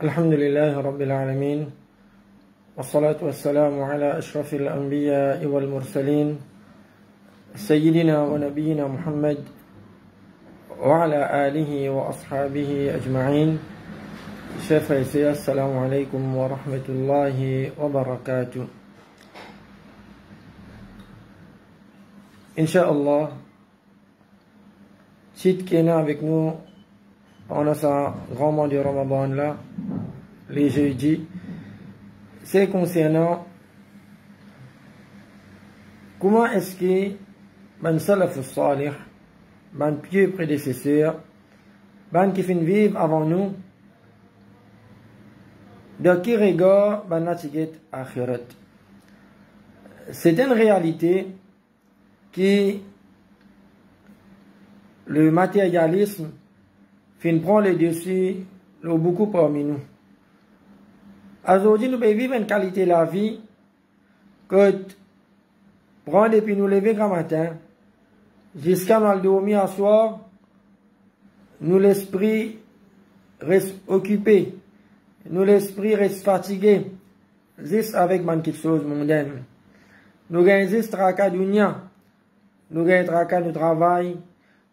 الحمد لله رب العالمين والصلاة والسلام على أشرف الأنبياء والمرسلين سيدنا ونبينا محمد وعلى آله وأصحابه أجمعين. Chers frères et sœurs, assalamu alaikum wa rahmatullahi wa barakatuh. Inch'Allah, titre qui est là avec nous pendant ce grand mois du Ramadan là, les jeudis, c'est concernant comment est-ce que ban salaf salih, ban pieux prédécesseurs, ban qui fin vivre avant nous, de qui regard ban natiget akhirat. C'est une réalité qui le matérialisme fin prend le dessus beaucoup parmi nous. Aujourd'hui, nous vivons une qualité de la vie que prendre depuis nous lever grand matin jusqu'à nous dormir à soir, nous l'esprit reste occupé, nous l'esprit reste fatigué, juste avec quelque chose mondaine. Nous gagnons juste tracas dunya, nous gagnons tracas de travail,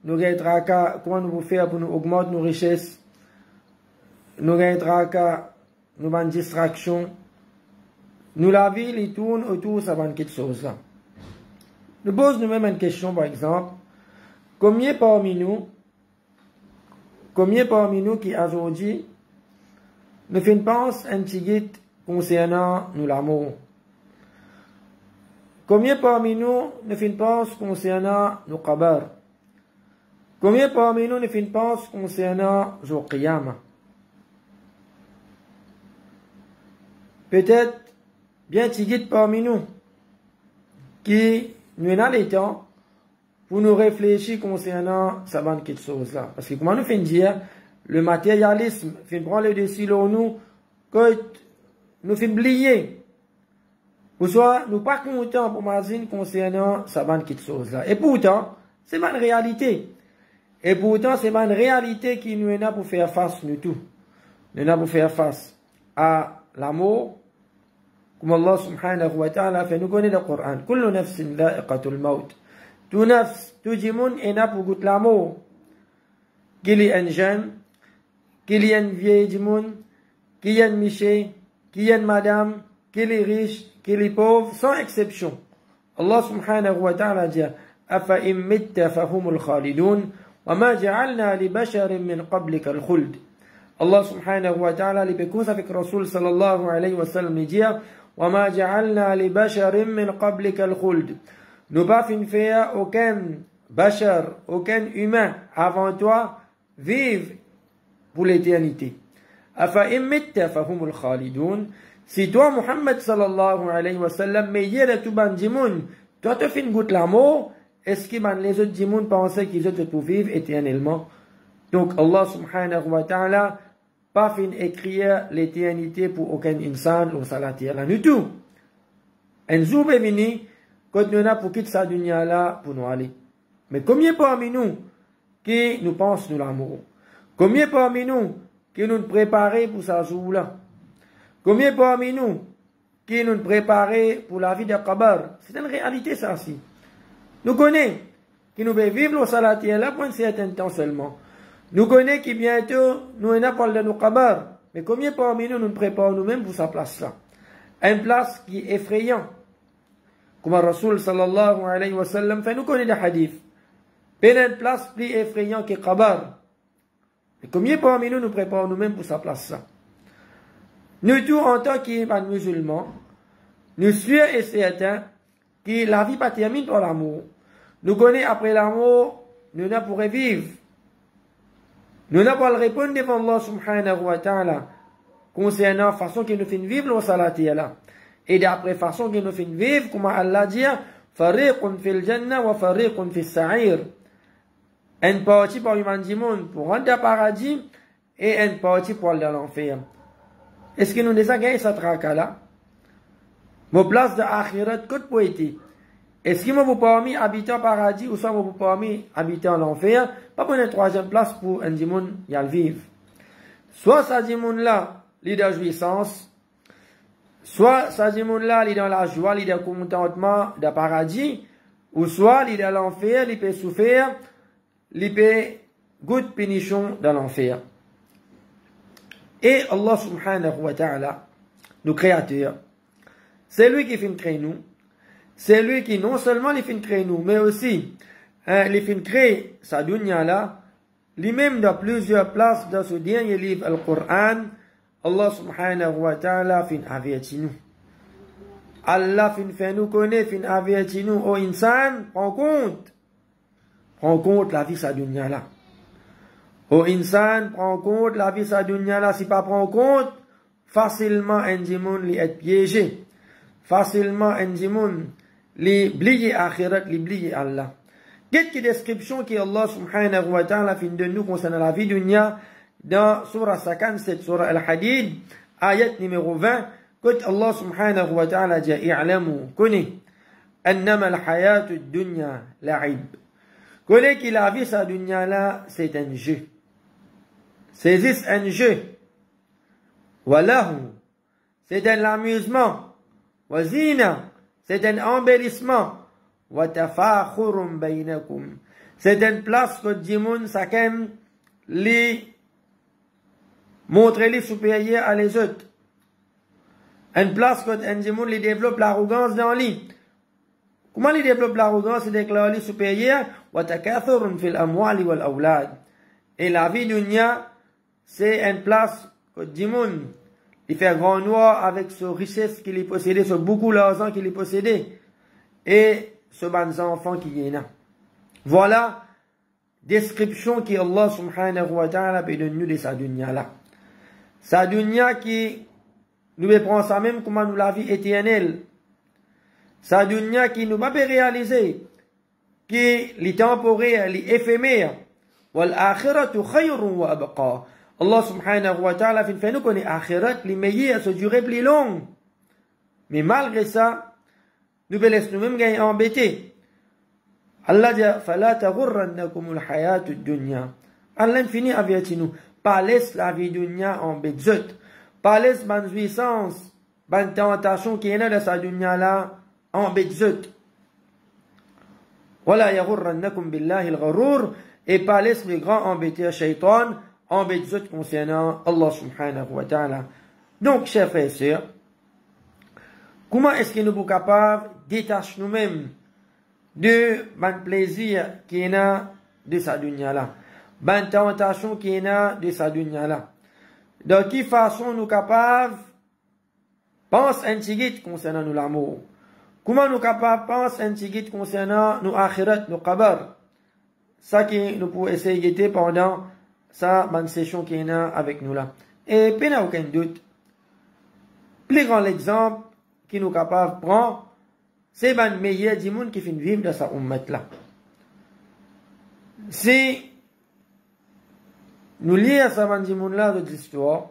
nous gagnons tracas comment nous pouvons faire pour nous augmenter nos richesses, nous gagnons tracas nous avons une distraction, nous la vie, il tourne autour de cette chose-là. Nous posons nous-mêmes une question, par exemple, combien parmi nous qui aujourd'hui, nous faisons penser un petit guide concernant nous l'amour? Combien parmi nous faisons penser concernant nous qabar? Combien parmi nous faisons penser concernant nous qiyamah? Peut-être bien tigite parmi nous qui nous avons le temps pour nous réfléchir concernant cette bande de choses-là. Parce que comment nous faisons dire, le matérialisme fait prendre le dessus sur nous, que nous faisons oublier. Ou soit nous pas contents pour m'imaginer concernant cette bande de choses-là. Et pourtant, c'est une réalité. Et pourtant, c'est une réalité qui nous est pour faire face nous tout. Nous est pour faire face à l'amour, comme Allah subhanahu wa ta'ala fait nous connaître le Coran. Kullu nafsin dha'iqatul maut. Tout nafs, tout jimoun est là pour goûter l'amour. Qu'il y ait un jeune, qu'il y ait un vieil jimoun, qu'il y ait un miché, qu'il y ait une madame, qu'il y ait riche, qu'il y ait pauvre, sans exception. Allah subhanahu wa ta'ala dit Afa immitta fahumul khalidun, wa ma ja'alna li basharin min qablika al-khuld. Allah subhanahu wa ta'ala li bekous avec Rasul sallallahu alayhi wa sallam dit وَمَا جَعَلْنَا لِبَشَرٍ مِّنْ قَبْلِكَ الْخُلْدِ. Nous pas fin faire aucun bashar, aucun humain avant toi vive pour l'éternité. أَفَا إِمِّتَّ فَهُمُ الْخَالِدُونَ. Si toi Muhammad sallallahu alayhi wa sallam meilleur tout ban djimoun, toi te fin goûte l'amour, est-ce que les autres djimoun pensaient qu'ils autres pour vivre éternellement? Donc Allah subhanahu wa ta'ala pas fin écrire l'éternité pour aucun insan ou salatier là du tout. Un jour est venu quand nous avons pour quitter sa dunya là pour nous aller. Mais combien parmi nous qui nous pensent nous l'amour? Combien parmi nous qui nous préparons pour ce jour là? Combien parmi nous qui nous préparons pour la vie de Qabar? C'est une réalité ça aussi. Nous connaissons qui nous veut vivre au salatier là pour un certain temps seulement. Nous connaissons qui bientôt nous n'avons pas de nos qabar. Mais combien parmi nous nous préparons nous-mêmes pour sa place là? Une place qui est effrayante. Comme Rasul sallallahu alayhi wa sallam fait nous connaître des hadiths. Une place plus effrayante que qabar. Et combien parmi nous nous préparons nous-mêmes pour sa place là? Nous tous, en tant que musulmans, nous sûrs et certains que la vie pas termine par l'amour. Nous connaissons après l'amour, nous ne pourrons vivre. Nous ne pouvons répondre devant Allah subhanahu wa ta'ala concernant la façon que nous faisons vivre le salati là. Et d'après la façon que nous faisons vivre, comme Allah dit, fariqun fil jannah wa fariqun fil sa'ir. Une partie pour l'humain du monde pour rentrer au paradis et une partie pour aller dans l'enfer. Est-ce que nous déjà gagné cette traka là? Mon place de akhirat, côte poétique. Est-ce que vous pouvez habiter au paradis ou soit vous pouvez habiter en enfer? Pas pour une troisième place pour un monde y a le vivre. Soit ça dit monde là, il est dans la jouissance. Soit ça dit monde là, il est dans la joie, il est dans le contentement du paradis. Ou soit il est dans l'enfer, il peut souffrir, il peut goûter pénichon dans l'enfer. Et Allah subhanahu wa ta'ala, nous créateurs, c'est lui qui fait créer nous. C'est lui qui non seulement les fait créer nous, mais aussi les fait créer sa dunya là. Lui-même dans plusieurs places dans ce dernier livre, le Coran, Allah subhanahu wa ta'ala fait avertir nous. Allah fait nous connaître, fait avertir nous. Oh insan, prends compte la vie sa dunya là. Oh insan, prends compte la vie sa dunya là. Si pas prends compte, facilement un démon li est piégé. Facilement un démon li blier akhirat, li blier Allah. Quelques descriptions que Allah subhanahu wa ta'ala fait de nous concernant la vie dunya dans surah 57, surah Al-Hadid, ayat numéro 20, quand Allah subhanahu wa ta'ala dit i'lamu, connais, annama al-hayatu ad-dunya la'ib. Connais que la vie sa dunya là, c'est un jeu. C'est un jeu. Walahu, c'est un amusement. Wazina, c'est un embellissement. Watafakhurun bainakum. C'est une place que Dimoun Sakem les montrer les supérieurs à les autres. Une place que Dimoun les développe l'arrogance dans lui. Comment il développe l'arrogance et déclare les supérieurs? Watakathurun fil amwali wal awlad. Et la vie dunya, c'est une place que Dimoun il fait grand noir avec sa richesse qu'il possédait, ce beaucoup d'argent qu'il possédait. Et ce bon enfant qui est là. Voilà description qui Allah subhanahu wa ta'ala peut donner de sa dunya là. Sa dunya qui nous prend ça même comme nous la vie éternelle. Sa dunya qui nous va réaliser qui les temporaire, les éphémère. Wal akhiratu khayrun wa abqa. Allah subhanahu wa ta'ala fait nous connaître akhirat les meilleurs se durer plus long. Mais malgré ça, nous laissons nous-mêmes gagner embêtés. Allah dit, fala taghurrannakum al-hayatu ad-dunya. Allah finit avec nous. Pas laisse la vie dunya embêtée. Pas laisse bonne jouissance, bonne tentation qui est là dans sa dunya là embêtée. Wala yaghurrannakum billahi al-gharur. Et pas laisse les grands embêtés shaitan embêtés concernant Allah subhanahu wa ta'ala. Donc, chers frères et sœurs, comment est-ce que nous sommes capables de détacher nous-mêmes de ban plaisir qui est là de sa dunya là, ban tentation qui est là de sa dunya là? De quelle façon nous sommes capables de penser un petit concernant nous l'amour? Comment nous sommes capables de penser un petit concernant nous akhirat, nous qabar? Ça qui nous pouvons essayer de guetter pendant sa ban session qui est là avec nous là. Et pas aucun doute, plus grand exemple qui nous capable de prendre, c'est le meilleur du monde qui fait vivre dans sa ummat là. Si nous lisons ça du monde là de l'histoire,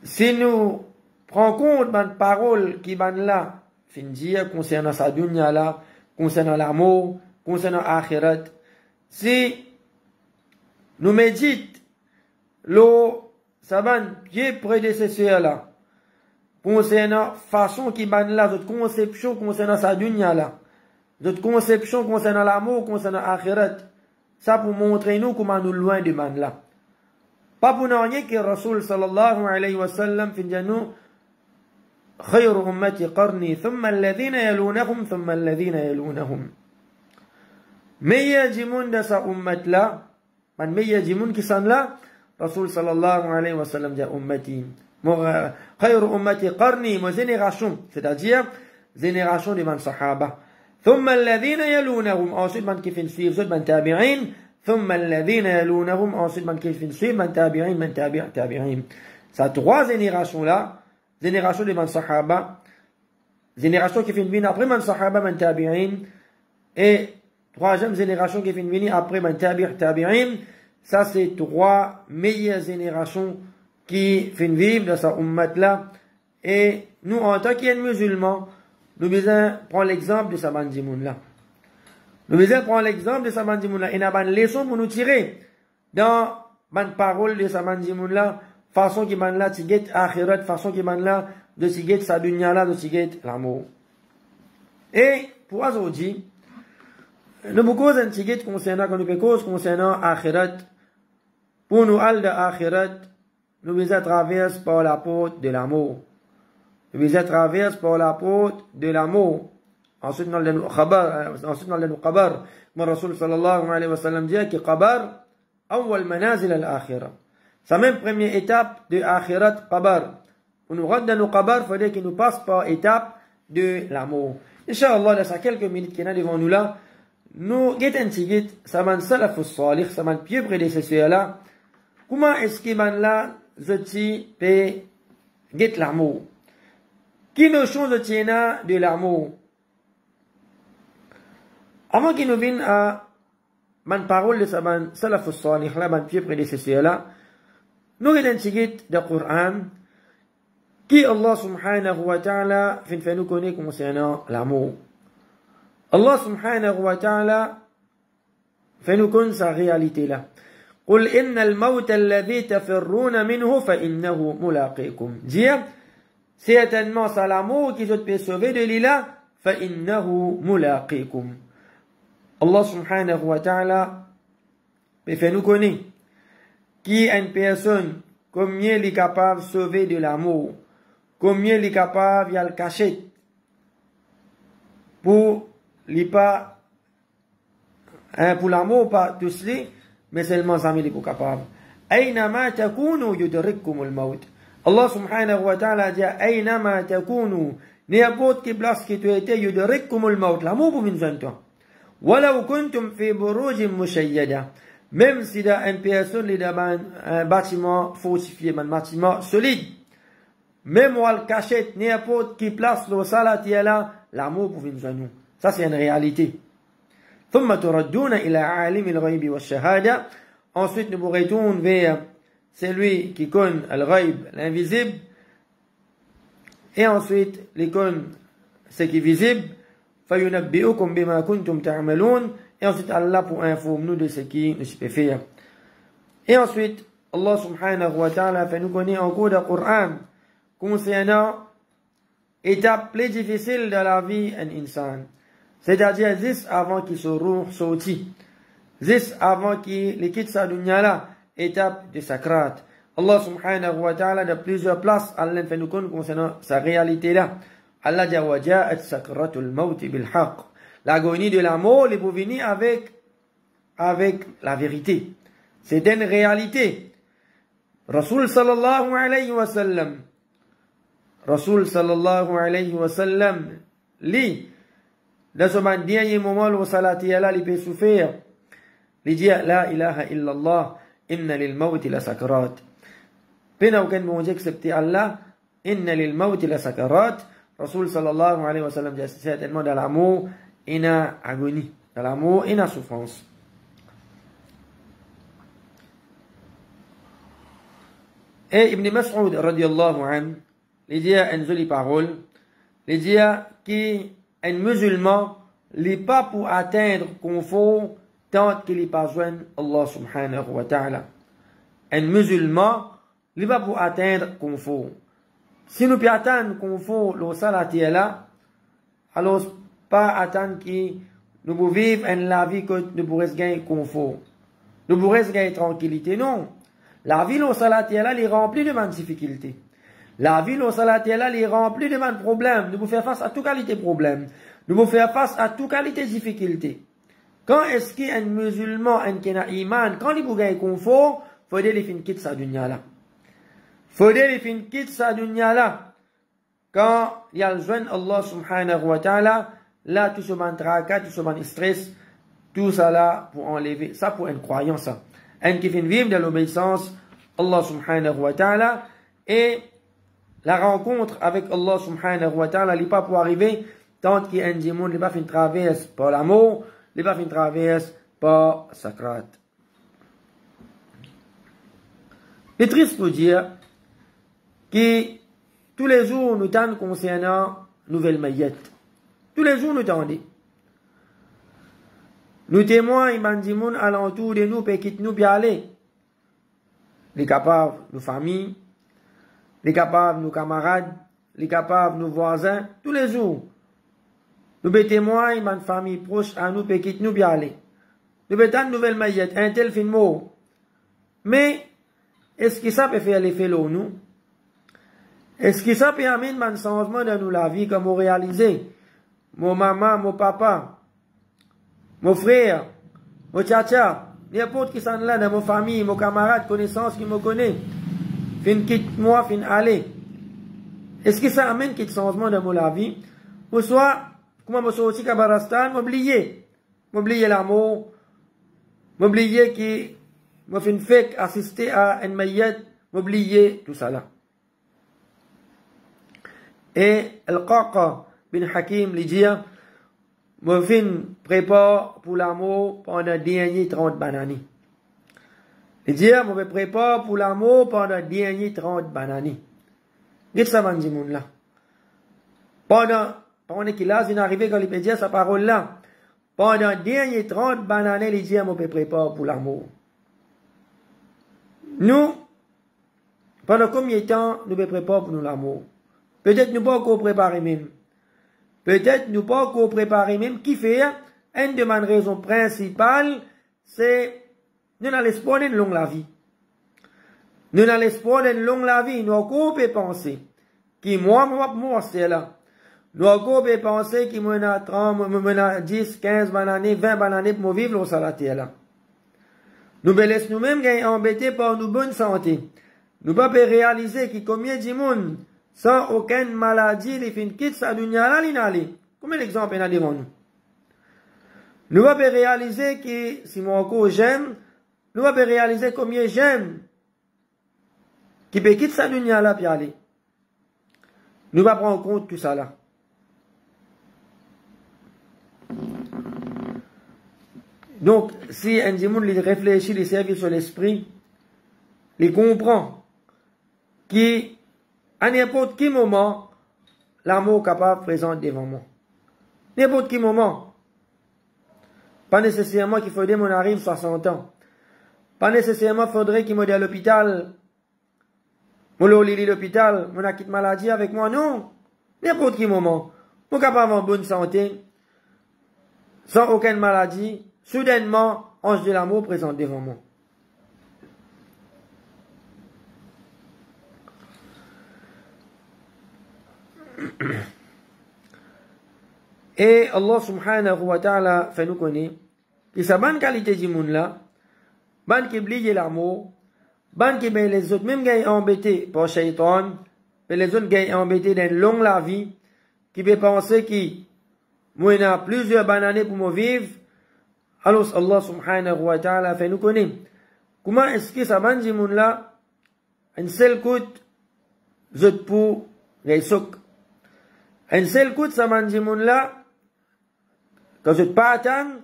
si nous prenons compte de paroles qui ban là, fin dire concernant sa dunya là, concernant l'amour, concernant akhirat, si nous méditons le saban pied prédécesseur là, concernant façon qui ban là, notre conception concernant sa dunya là, notre conception concernant l'amour, concernant akhirat, ça pour montrer nous comment nous loin de ban là. Pas pour nous rien que Rasul sallallahu alayhi wa sallam fin nous خير أمتي قرني ثم الذين يلونهم ثم الذين يلونهم. Meilleur du monde de sa ummat là, man meilleur du monde qui sont là, Rasul sallallahu alayhi wa sallam dit ummati. Khayru ummati qarni, ma génération, c'est-à-dire génération des man sahaba. ثم الذين يلونهم ensuite man qui fait suivre man tabi'in. ثم الذين يلونهم ensuite man qui fait suivre man tabi'in man tabi'in. Ça trois générations là, génération des man sahaba, génération qui fait venir après man sahaba man tabi'in et troisième génération qui fait venir après man tabi'in. Ça c'est trois meilleures générations qui font vivre dans sa ummat là. Et nous en tant que musulmans, nous devons prendre l'exemple de sa bandimoun là. Nous devons prendre l'exemple de sa bandimoun là. Et nous avons une leçon pour nous tirer dans la parole de sa bandimoun là. Façon qui man là, tiget akhirat, façon qui man là, de tiget sa dunya là, de tiget l'amour. Et pour aujourd'hui, nous beaucoup un tiget concernant, quand nous faisons cause concernant akhirat. Pour nous al de akhirat, nous devons traverser par la porte de l'amour. Nous devons traverser par la porte de l'amour. Ensuite, dans le qabar, mon Rasul sallallahu alayhi wa sallam dit que qabar, awwal manazil al-akhirah. C'est la même première étape de akhirat qabar. Pour nous rendre dans nos qabar, il faudrait qu'il nous passe par étape de l'amour. Inch'Allah, dans ces quelques minutes qu'il y a devant nous là, nous, ça m'a salafus salih, ça m'a pied prédécesseur là. Comment est-ce qu'il m'a là, je peut get l'amour? Qui nous change de l'amour? Avant qu'il nous vienne à ma parole de sa salafus salih, là, ma pied prédécesseur là, nous avons le Coran, qui Allah subhanahu wa ta'ala fait nous connaître concernant l'amour. Allah subhanahu wa ta'ala fait nous connaître sa réalité là. قل إن الموت الذي تفرون منه فإنه ملاقيكم. Dire, certainement c'est l'amour qui peut sauver de l'île, فإنه ملاقيكم. Allah subhanahu wa ta'ala fait nous connaître qui est une personne, combien il est capable de sauver de l'amour, combien il est capable de le cacher, pour l'amour, pas tout cela, mais seulement ça il est capable. أينما تكونوا يدرككم الموت. Allah subhanahu wa ta'ala dit أينما تكونوا, n'importe quelle place que tu étais, يدرككم الموت, l'amour pour venir vers toi. ولو كنتم في بروج مشيدة, même si dans une personne est dans un bâtiment fortifié, un bâtiment solide, même où elle cachette n'importe qui place le salat là, l'amour pour venir vers nous. Ça c'est une réalité. ثم تردون إلى عالم الغيب والشهادة. Ensuite nous vous retournons vers celui qui connaît le ghaib, l'invisible, et ensuite les connaît ce qui est visible. فينبئكم بما كنتم تعملون. Et ensuite Allah pour informer nous de ce qui nous peut faire. Et ensuite Allah subhanahu wa ta'ala fait nous connaître encore le Coran concernant étape plus difficile de la vie d'un insan. C'est-à-dire, juste avant qu'il se sorti, juste avant qu'il quitte sa dunya là, étape de sakrat. Allah subhanahu wa ta'ala, de plusieurs places, Allah fait nous connaître concernant sa réalité là. Allah dit, وَجَاءَتْ سَكْرَةُ الْمَوْتِ بِالْحَقِّ. L'agonie de la mort, il peut venir avec la vérité. C'est une réalité. Rasul sallallahu alayhi wa sallam, lit, dans ce dernier moment où salati Allah il peut souffrir, il dit la ilaha illallah, inna lil mawti la sakarat. Pena aucun bon Dieu excepté Allah, inna lil mawti la sakarat. Rasul sallallahu alayhi wa sallam dit certainement dans l'amour, il y a agonie, dans l'amour, il y a souffrance. Et Ibn Mas'ud radiyallahu anhu, il dit une jolie parole, il dit qu'un musulman n'est pas pour atteindre confort tant qu'il n'est pas joint Allah subhanahu wa ta'ala. Un musulman n'est pas pour atteindre confort. Si nous pouvons atteindre confort le salati là, alors pas attendre que nous pouvons vivre la vie que nous pourrons gagner confort. Nous pourrons gagner tranquillité. Non. La vie au salati là, elle est remplie de difficultés. La vie au salati là, elle est remplie de problèmes. Nous pouvons faire face à toute qualité de problèmes. Nous pouvons faire face à toute qualité de difficultés. Quand est-ce qu'un musulman, un iman, quand il peut gagner confort, faudrait les fin quitte sa dunya là. Faudrait les fin quitte sa dunya là. Quand il y a le joint Allah subhanahu wa ta'ala, là, tout ce ban tracas, tout ce ban stress, tout ça là, pour enlever, ça pour une croyance, ça. Un qui fait vivre de l'obéissance, Allah subhanahu wa ta'ala, et la rencontre avec Allah subhanahu wa ta'ala, il n'est pas pour arriver, tant qu'il y a un démon, il n'est pas fait une traverse par l'amour, il n'est pas fait une traverse par sakrat. C'est triste pour dire que tous les jours, nous tendons concernant nouvelle maillette. Tous les jours, nous tendons. Nous témoins, ils alentour de nous, pour quitter nous, bien aller. Les capables, nos familles, les capables, nos camarades, les capables, nos voisins, tous les jours. Nous témoins, ils famille proche à nous, pour quitter nous, bien aller. Nous bétons une nouvelle maillette, un tel fin mot. Mais, est-ce que ça peut faire l'effet là, nous? Est-ce que ça peut amener un changement dans nous la vie, comme on réalisé? Mon maman, mon papa, mon frère, mon tcha-tcha, n'importe qui s'en là dans mon famille, mon camarade, connaissance qui me connaît, fin quitte moi, fin aller. Est-ce que ça amène quelque changement dans la vie? Ou soit, comment me sorti Kabarastan, m'oublier l'amour, m'oublier qui me fait assister à une maillette, m'oublier tout ça là. Et Al-Qaqa bin Hakim lui dit, me fin prépare pour l'amour pendant dernier 30 bananes. Il dit, me prépare pour l'amour pendant dernier 30 bananes. Qu'est-ce que ça va dire, mon là? Pendant qu'il a, c'est arrivé quand il peut dire sa parole là. Pendant dernier 30 bananes, il dit, me prépare pour l'amour. Nous, pendant combien de temps nous préparons pour nous l'amour? Peut-être nous pas encore préparer même. Peut-être nous pas encore préparer même. Qui fait? Une de mes raisons principales, c'est nous n'allons l'espoir d'une longue la vie. Nous n'allons l'espoir d'une longue la vie. Nous encore penser qui moi c'est là. Nous encore penser qui moi 30, 10, 15 années, 20 années pour vivre au salatier là. Nous laissons nous-mêmes embêtés par nos bonnes santé. Nous pas réaliser qu'il combien de monde sans aucune maladie, les fins quitte sa dunya là, l'inali. Combien d'exemples il y a devant nous? Nous va réaliser que, si mon encore j'aime, nous va réaliser combien j'aime, qui peut quitter sa dunya là, puis aller. Nous va prendre en compte tout ça là. Donc, si un démon réfléchit, il servit sur l'esprit, il comprend qui à n'importe quel moment, l'amour capable présente devant moi. N'importe quel moment. Pas nécessairement qu'il faudrait qu'on arrive 60 ans. Pas nécessairement qu'il faudrait qu'il m'aide à l'hôpital. Mon lit l'hôpital, mon a quitté maladie avec moi, non. N'importe quel moment. Mon capable en bonne santé, sans aucune maladie, soudainement, ange de l'amour présente devant moi. Et Allah subhanahu wa ta'ala fait nous connaître que sa bonne qualité du monde là, bonne qui oublie l'amour, bonne qui ben les autres même gagne embêtés par shaitan, mais les autres gagne embêtés dans longue la vie, qui peut penser qui moi il y a plusieurs bonnes années pour me vivre, alors Allah subhanahu wa ta'ala fait nous connaître comment est-ce que sa bonne du monde là, un seul coup, je pour les socs. Un seul coup de sa mandimoun là, quand je pas attendre,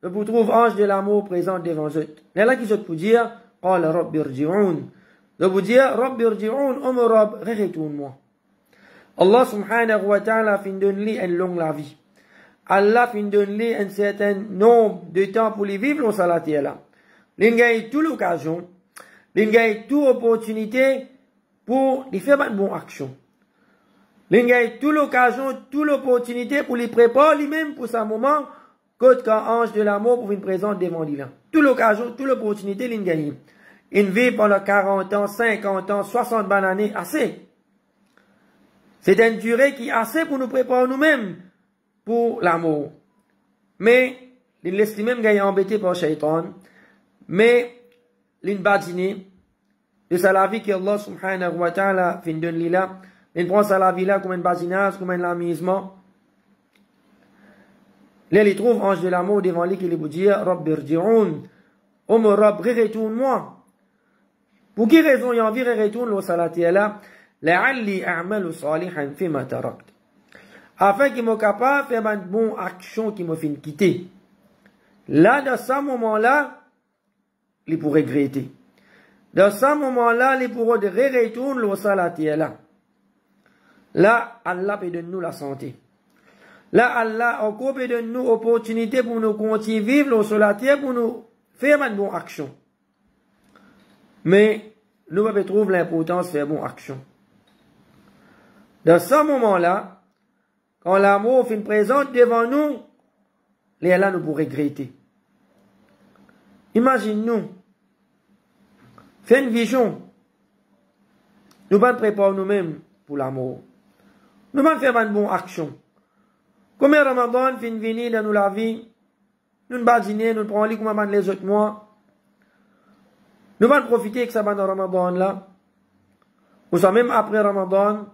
je vous trouve ange de l'amour présent devant eux. Mais là qui je peux dire, قال رب ارجعون. Je vous dire, رب ارجعون, oh mon Rab, retourne-moi. Allah subhanahu wa ta'ala fin donne-lui une longue la vie. Allah fin donne-lui un certain nombre de temps pour les vivre au salatier là. Il gagne toute l'occasion, il gagne toute opportunité pour les faire une bonne action. Il y a toute l'occasion, toute l'opportunité pour les préparer lui-même pour sa moment, quand ange de l'amour pour une présence devant lui. Toute l'occasion, toute l'opportunité, il gagne. Une vie pendant 40 ans, 50 ans, 60 bonnes années, assez. C'est une durée qui est assez pour nous préparer nous-mêmes pour l'amour. Mais, il laisse lui-même gagner embêté par Shaitan. Mais, l'inbadine, de sa la vie que Allah subhanahu wa ta'ala fin donne là, il prend sa la vie là comme un badinage, comme un amusement. Là, il trouve ange de l'amour devant lui qui lui dit, Rabbi rji'oun, oh mon Rab, retourne-moi. Pour qui raison il a envie de retourner au salati là, la'alli a'malu salihan fima tarakt. Afin qu'il me capable de faire une bonne action qui me fait quitter. Là, dans ce moment-là, il pourrait regretter. Dans ce moment-là, il pourrait retourner au salati là. Là, Allah peut donner nous la santé. Là, Allah encore peut donner nous l'opportunité pour nous continuer à vivre au salati pour nous faire une bonne action. Mais, nous devons trouver l'importance de faire une bonne action. Dans ce moment-là, quand l'amour finit présent devant nous, les là nous pourrons regretter. Imagine-nous, fais une vision. Nous allons préparer nous-mêmes pour l'amour. Nous allons faire une bonne action. Comme Ramadan finit venir dans nous la vie, nous ne badiner, nous prenons comme les autres mois. Nous allons profiter de ça dans Ramadan là. Ou ça même après Ramadan.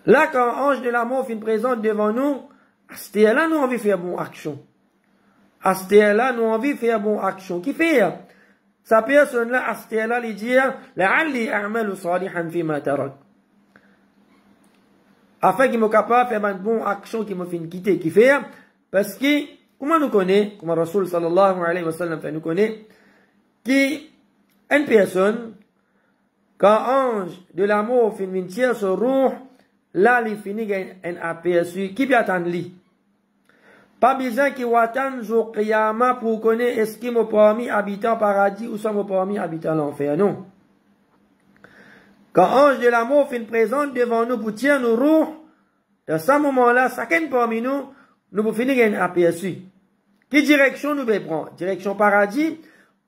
Là, quand ange de l'amour finit présent devant nous, à ce là nous envie de faire bonne action. À ce là nous envie de faire bonne action. Qui fait? Sa personne là, à ce là, il dit, la'alli a'malu salihan fima tarak. Afin qu'il me capable de faire une bonne action qui me fait quitter. Qui fait? Parce que, comment nous connaît, comme Rasul sallallahu alayhi wa sallam nous connaît, qui, une personne, quand ange de l'amour finit tirer sur roue, là, il finit un aperçu qui peut attendre lui. Pas besoin qu'il attende jour qiyama pour connaître est-ce qu'il m'a permis habiter au paradis ou ça m'a permis habiter l'enfer. Non. Quand ange de l'amour finit présent devant nous pour tirer nos roues, dans ce moment-là, chacun parmi nous, nous pouvons finir un aperçu. Quelle direction nous pouvons prendre? Direction paradis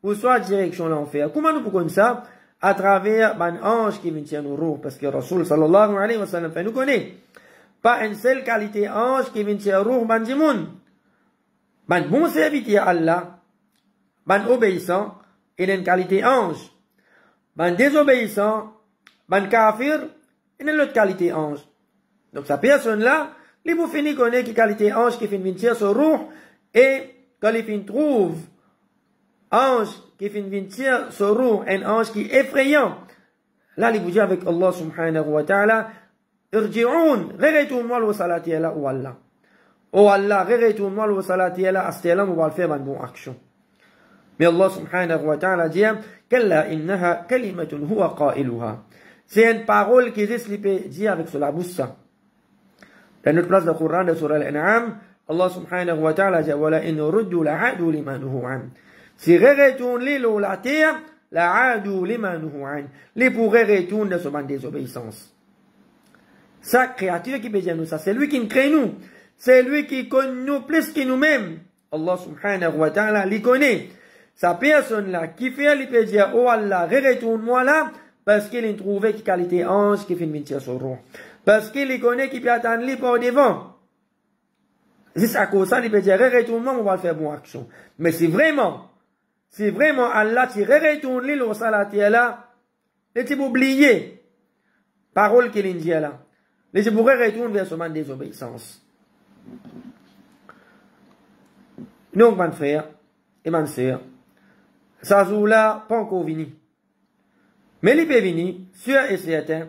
ou soit direction l'enfer? Comment nous pouvons ça? À travers un ange qui vient tirer nos roues. Parce que Rasul sallallahu alayhi wa sallam nous connaît. Pas une seule qualité ange qui vient tirer nos roues, ban dimoun. Ban bon serviteur Allah. Ban obéissant. Il a une qualité ange. Ban désobéissant. Ban kafir. Il a une autre qualité ange. Donc, sa personne-là, il vous finit connaître qui qualité ange qui finit tirer sur rouh. Et quand il finit trouve ange qui finit tirer sur rouh, un ange qui est effrayant. Là, il vous dit avec Allah subhanahu wa ta'ala, irji'oun, retourne-moi le salati ala ou Allah. Oh Allah, retourne-moi le salati ala, à ce là, on va faire une bonne action. Mais Allah subhanahu wa ta'ala dit, kalla innaha kalimatun huwa qailuha. C'est une parole qui est dit avec sur la bouche. Dans notre place de Coran de Surah Al-An'am, Allah subhanahu wa ta'ala dit, wala in ruddu la'adu limanuhu an. Si retourne la terre, la'adu limanuhu an. Les pourraient retourner de ce bande désobéissance. Sa créature qui peut dire nous ça, c'est lui qui nous crée nous. C'est lui qui connaît nous plus que nous-mêmes. Allah subhanahu wa ta'ala les connaît. Sa personne là, qui fait, il peut dire, oh Allah, retourne-moi là, parce qu'il a trouvé qui qualité ange qui fait une mentir sur roue. Parce qu'il connaît qui peut attendre lui par devant. C'est à cause de ça, il peut dire, retourne-moi, on va faire bonne action. Mais c'est vraiment Allah qui retourne lui, le salati là, il t'est oublié. Parole qu'il dit là. Les pourraient retourner vers ce man désobéissance. Donc, mon frère et mon sœur, ça joue là, pas encore venu. Mais il peut venir, sûr et certain.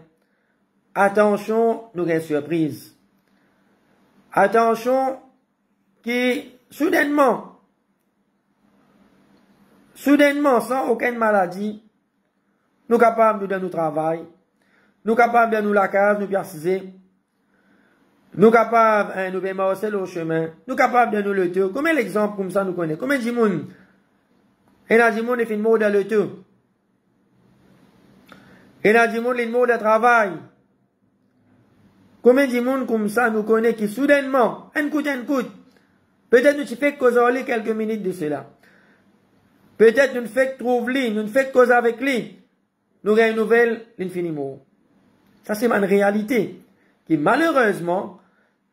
Attention, nous avons une surprise. Attention, qui, soudainement, sans aucune maladie, nous sommes capables de nous travailler, nous sommes capables de nous la case, nous persiser, nous sommes capables de nous marcher au chemin, nous sommes capables de nous le tuer. Combien d'exemples comme ça nous connaissons? Combien de monde? Et là, du monde est fait mot de le tuer. Et là, du monde est mot de travail. Combien de monde comme ça nous connaît qui soudainement, un coup, peut-être nous fait causer quelques minutes de cela. Peut-être nous fait trouver, nous fait cause avec lui. Nous avons une nouvelle, l'infiniment. Ça, c'est une réalité. Qui, malheureusement,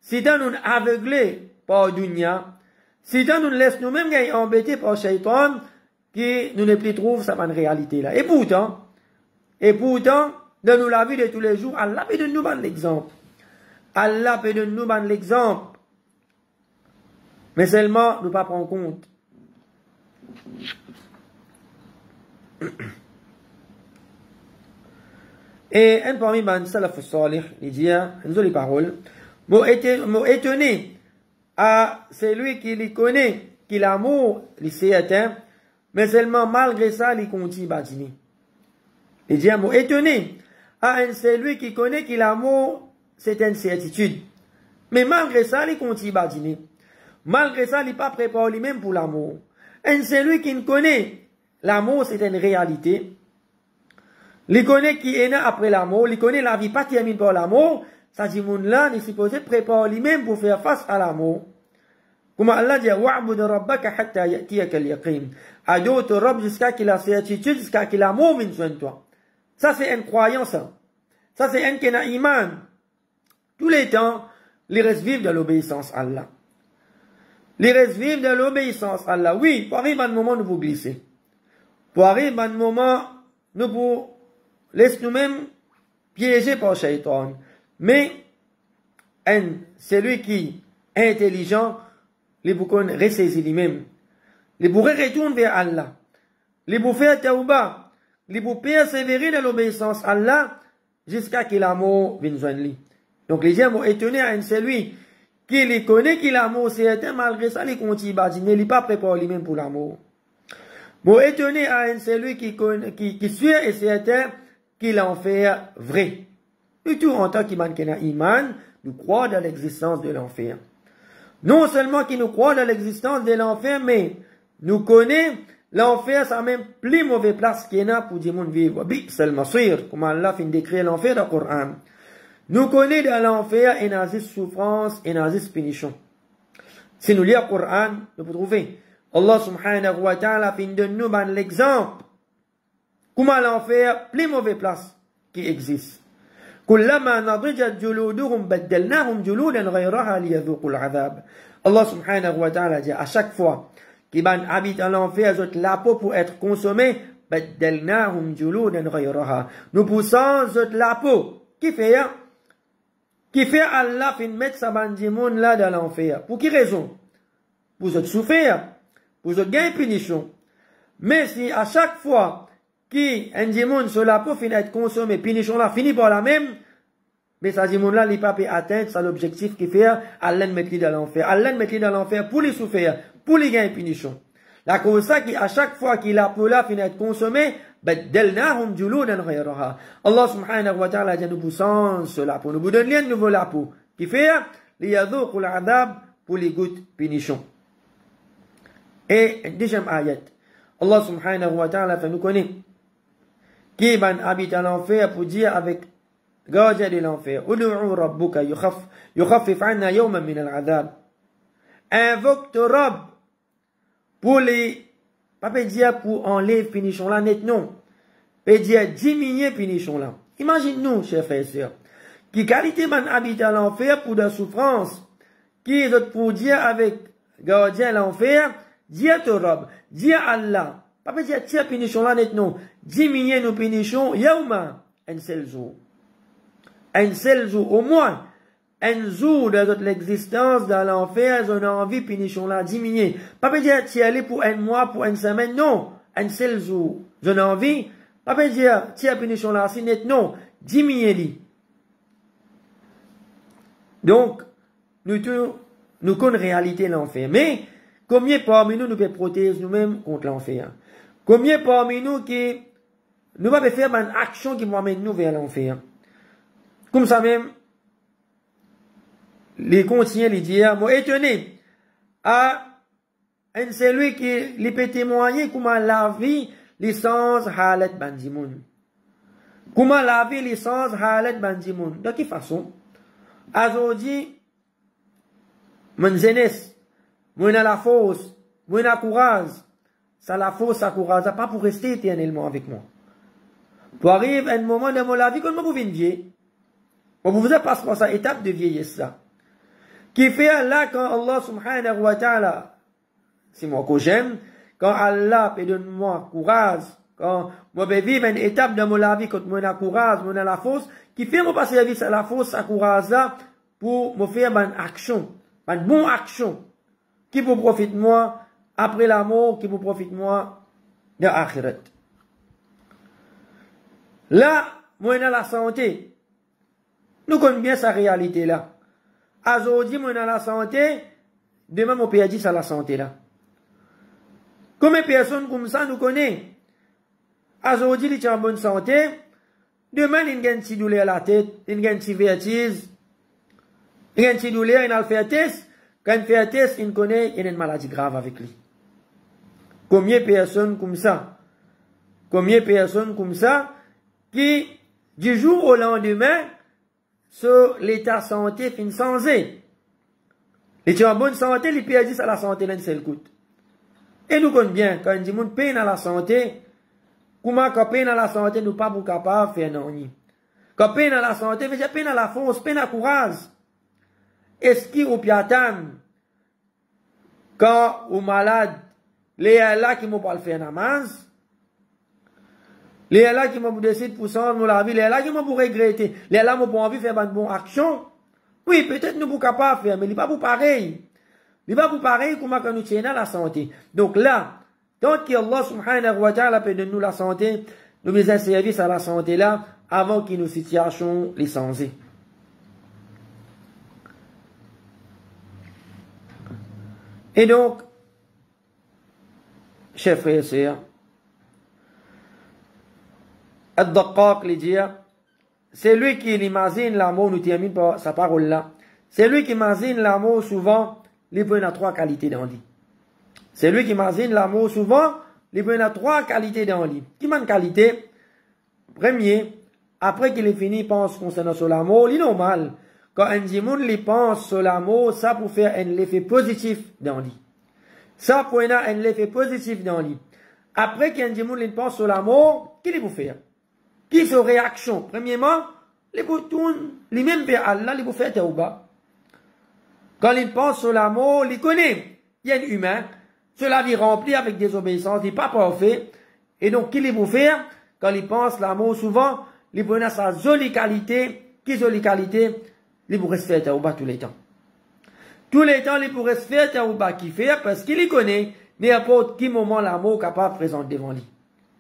si nous nous aveuglés par Dunya, si nous nous laissons nous-mêmes embêter par Shaitan, qui nous ne plus trouve ça une réalité là. Et pourtant, dans nous la vie de tous les jours, Allah peut nous donner l'exemple. Allah peut nous donner l'exemple. Mais seulement, nous ne pas prendre compte. Et un parmi les salaf salih, il dit, nous les paroles, mot étonné à celui qui les connaît, qui l'amour, il sait atteint, mais seulement malgré ça, il continue à badiner. Il dit un mot étonné à celui qui connaît, qui l'amour, c'est une certitude. Mais malgré ça, il continue à badiner. Malgré ça, il n'est pas préparé lui-même pour l'amour. Et celui qui ne connaît, l'amour, c'est une réalité. Il connaît qui est né après l'amour, il connaît la vie pas terminée par l'amour, ça dit, moun là, il est supposé préparer lui-même pour faire face à l'amour. Comme Allah dit, wa'bud rabbaka hatta ya'tiyaka al-yaqin. Adore ton Rabb jusqu'à qu'il a certitude, jusqu'à qu'il a l'amour vienne sur toi. Ça, c'est une croyance. Ça, c'est un kena iman. Tous les temps, les restes vivent de l'obéissance à Allah. Les restes vivent de l'obéissance à Allah. Oui, pour arriver à un moment, nous vous glisser. Pour arriver à un moment, nous vous laissons nous-mêmes piéger par Shaitan. Mais, celui qui est intelligent, les vous ressaisir lui-même. Les vous retourner vers Allah. Les vous faire tauba. Les vous persévérer dans l'obéissance à Allah jusqu'à qu'il l'amour vienne joindre lui. Donc les gens vont étonner à celui qui les connaît, qui l'amour certain, malgré ça, il continue à dire, il n'est pas préparé lui-même pour l'amour. Vont étonner à celui qui suit et certain qu'il en fait vrai. Du tout en tant qu'Iman Kena Iman, nous croyons dans l'existence de l'enfer. Non seulement qu'il nous croit dans l'existence de l'enfer, mais nous connaît l'enfer, c'est même plus mauvaise place qu'il y a pour dire mon vivre. Seulement sûr, comme Allah fin décrire l'enfer dans le Coran. Nous connaît dans l'enfer une azis souffrance, une azis punition. Si nous lisons le Coran, nous pouvons trouver. Allah subhanahu wa ta'ala fin de nous l'exemple. Comment l'enfer, plus mauvaise place qui existe. كلما نضجت جلودهم بدلناهم جلودا غيرها ليذوقوا العذاب. Allah subhanahu wa ta'ala dit à chaque fois qu'ils habitent en enfer, la peau pour être consommée, بدلناهم جلودا غيرها. Nous poussons la peau. Qui fait Allah fin mettre sa bandimoun là dans l'enfer. Pour qui raison? Pour souffrir, pour gagner punition. Mais si à chaque fois qui un dimoun sur la peau finit être consommé, punition là finit par la même, mais ça dimoun là, il pas peut atteindre, c'est l'objectif qui fait, Allah met lui dans l'enfer. Allah met lui dans l'enfer pour les souffrir, pour les gagner punition. La cause ça qui à chaque fois qu'il la peau là finit être consommé, بدلناهم جلودا غيرها. Allah subhanahu wa ta'ala dit nous poussons cela pour nous vous donner une nouvelle la peau. Qui fait, ليذوقوا العذاب pour les gouttes punition. Et deuxième ayat. Allah subhanahu wa ta'ala fait nous connaître qui habite à l'enfer pour dire avec gardien de l'enfer, Udu'u rabbuka yukhaffif anna yawman min al-'adhab. Invoque ton Rabb pour les, pas dire pour enlever punition là net, non. Peut dire diminuer punition là. Imagine-nous, chers frères et sœurs, qui qualité habite à l'enfer pour de souffrance, qui est pour dire avec gardien l'enfer, dire ton Rabb, dire Allah. Pas dire tiens punition là net, non. Diminuer nos punitions, yauma, un seul jour. Un seul jour, au moins. Un jour de l'existence dans l'enfer, on a envie punition là diminuer. Pas dire tiens aller pour un mois, pour une semaine, non. Un seul jour. J'en ai envie. Pas dire tiens punition là si net, non. Diminuer. Donc, nous connaissons réalité l'enfer. Mais, combien parmi nous peut protéger nous-mêmes contre l'enfer? Combien parmi nous qui nous va faire une action qui m'amène nous vers l'enfer? Comme ça même, les continuent les dire, moi étonné à un celui qui les peut témoigner comment la vie licence halet bandimoun. Comment la vie licence halet bandimoun. De quelle façon? Aujourd'hui, mon jeunesse, mon la force, mon courage, ça la force, ça courage, pas pour rester éternellement avec moi. Pour arriver à un moment de mon vie, comme vous venez vieillir, on vous a passé par cette étape de vieillesse là. Qui fait là quand Allah subhanahu wa ta'ala, c'est moi que j'aime, quand Allah peut donner moi courage, quand moi vais vivre une étape dans mon vie, quand moi j'ai courage, moi j'ai la force, qui fait moi passer service à la force, à courage là, pour me faire une action, une bonne action, qui vous profite moi, après la mort, qui vous profite moi, de l'akhirat. Là, moi j'ai la santé. Nous connaissons bien sa réalité là. Aujourd'hui, moi j'ai la santé, demain, mon perdu ça la santé là. Combien de personnes comme ça nous connaissons? Aujourd'hui, ils sont en bonne santé. Demain, ils ont une petite douleur à la tête, ils ont une petite vertige, ils ont une petite douleur, ils ont fait un test. Quand ils fait un test, ils connaissent, il y a une maladie grave avec lui. Combien de personnes comme ça? Combien de personnes comme ça qui, du jour au lendemain, sur l'état de santé fin changé. Les gens en bonne santé, les perdus à la santé d'un seul coup. Et nous connaissons bien, quand on dit qu'on peine à la santé, comment quand peine à la santé, nous pas capables de faire non. Quand peine à la santé, veut dire peine à la force, peine à courage. Est-ce qu'il ou piatan, quand ou malade, les là qui m'ont pas le faire namaz, les là qui m'ont décidé pour ça dans la vie, les là qui m'ont pour regretter, les là m'ont pas envie de faire une bonne action. Oui, peut-être nous sommes capables de faire, mais il n'est pas pour pareil. Il n'est pas pour pareil comment nous tiens la santé. Donc là, tant qu'Allah subhanahu wa ta'ala peut donner nous la santé, nous mettons un service à la santé là, avant que nos situations les changent. Et donc, chers frères et sœurs, Ad-Daqqaq les dire, c'est lui qui imagine l'amour, nous termine par sa parole là. C'est lui qui imagine l'amour souvent, il peut avoir trois qualités dans lui. C'est lui qui imagine l'amour souvent, il peut avoir trois qualités dans lui. Qui m'a une qualité? Premier, après qu'il est fini, pense concernant sur l'amour, il est normal. Quand un djimoun lui pense sur l'amour, ça pour faire un effet positif dans lui. Ça pour avoir un effet positif dans lui. Après qu'un djimoun lui pense sur l'amour, qu'est-ce qu'il faut faire? Qui se réaction? Premièrement, les boutons, les mêmes vers Allah, les faire tauba. Quand il pense sur l'amour, il connaît. Il y a un humain, cela vie rempli avec des obéissances, il n'est pas parfait. Et donc, qu'il faut faire? Quand il pense l'amour, souvent, il peut sa jolie qualité. Qui jolie qualité? Il pourrait se faire tauba tous les temps. Tous les temps, il pourrait se faire tauba qui fait parce qu'il y connaît n'importe quel moment l'amour capable de présenter devant lui.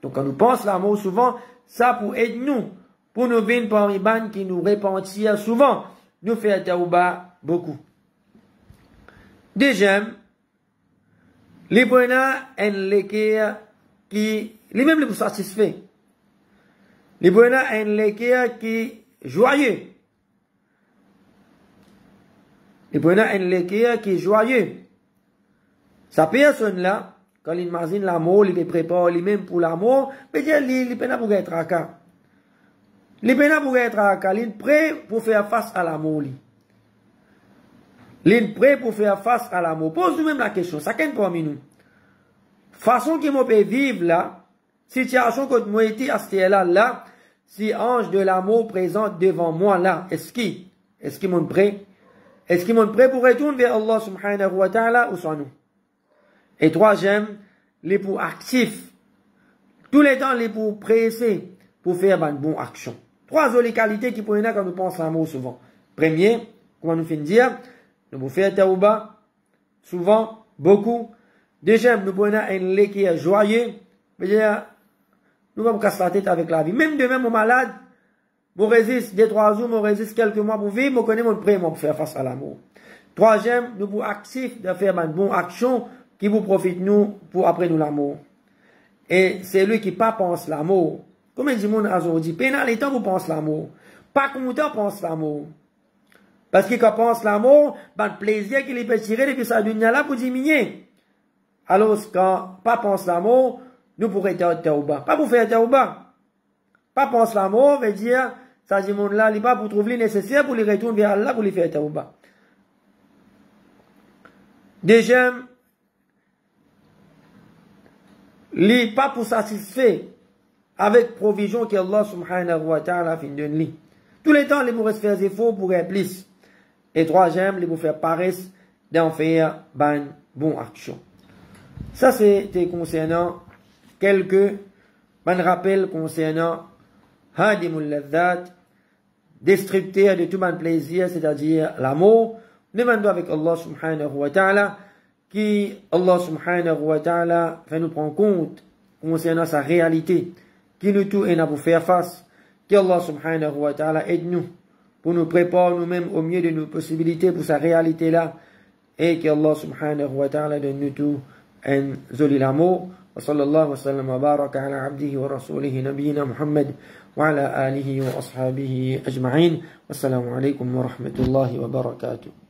Donc, quand nous pensons l'amour, souvent, ça pour aider nous, pour nous venir par les bandes qui nous repentir souvent, nous faire tauba beaucoup. Deuxième, les bonheurs et les qui, les mêmes les satisfaits. Les bonheurs et les qui joyeux. Les bonheurs et les qui joyeux. Sa personne là, quand il imagine l'amour, il prépare lui-même pour l'amour, mais il peut pas pour être à cas. Il peut pas pour être à cas, il est prêt pour faire face à l'amour. Il est prêt pour faire face à l'amour. Pose nous-même la question, ça qu'est parmi nous. Façon que moi peut vivre là, situation que moi été à ce là, si ange de l'amour présente devant moi là, est-ce qu'il m'ont prêt? Est-ce qu'il m'ont prêt pour retourner vers Allah subhanahu wa ta'ala ou sans nous? Et troisième, les pour actifs. Tous les temps, les pour pressés pour faire une bonne action. Trois autres qualités qui pourraient quand nous pensons à l'amour souvent. Premier, comment nous finissons dire, nous pouvons faire tauba, souvent, beaucoup. Deuxième, nous pouvons un lait qui est joyeux. C'est-à-dire, nous vamos casser la tête avec la vie. Même demain, mon malade, je résiste 2-3 jours, je résiste quelques mois pour vivre, je connais mon prêt pour faire face à l'amour. Troisième, nous pouvons actifs de faire une bonne action qui vous profite nous pour après nous l'amour. Et c'est lui qui pas pense l'amour. Comme il dit mon aujourd'hui, pendant les temps vous pense l'amour. Pas content pense l'amour. Parce qu'il quand pense l'amour, le plaisir qu'il peut tirer depuis sa dunya là pour diminuer. Alors quand pas pense l'amour, nous pourrons être tauba. Pas pour faire tauba. Pas pense l'amour veut dire, ça dit mon là, il pas pour trouver le nécessaire pour les retourner vers Allah pour les faire tauba. Deuxième, li pas pour satisfaire avec provision que Allah subhanahu wa ta'ala fin donne li. Tous les temps, les pour faire des efforts pour être plus. Et troisième, les pour faire paresse d'en faire bonne action. Ça, c'était concernant quelques rappels concernant Hadimul Ladhat, destructeur de tout bon plaisir, c'est-à-dire l'amour. Demandons avec Allah subhanahu wa ta'ala, qui Allah subhanahu wa ta'ala fait nous prendre compte concernant sa réalité, qui nous tout est là pour faire face, que Allah subhanahu wa ta'ala aide-nous, pour nous préparer nous-mêmes au mieux de nos possibilités pour sa réalité là, et que Allah subhanahu wa ta'ala donne nous tout un joli amour. وصلى الله وسلم وبارك على عبده ورسوله نبينا محمد وعلى آله وأصحابه أجمعين والسلام عليكم ورحمة الله وبركاته.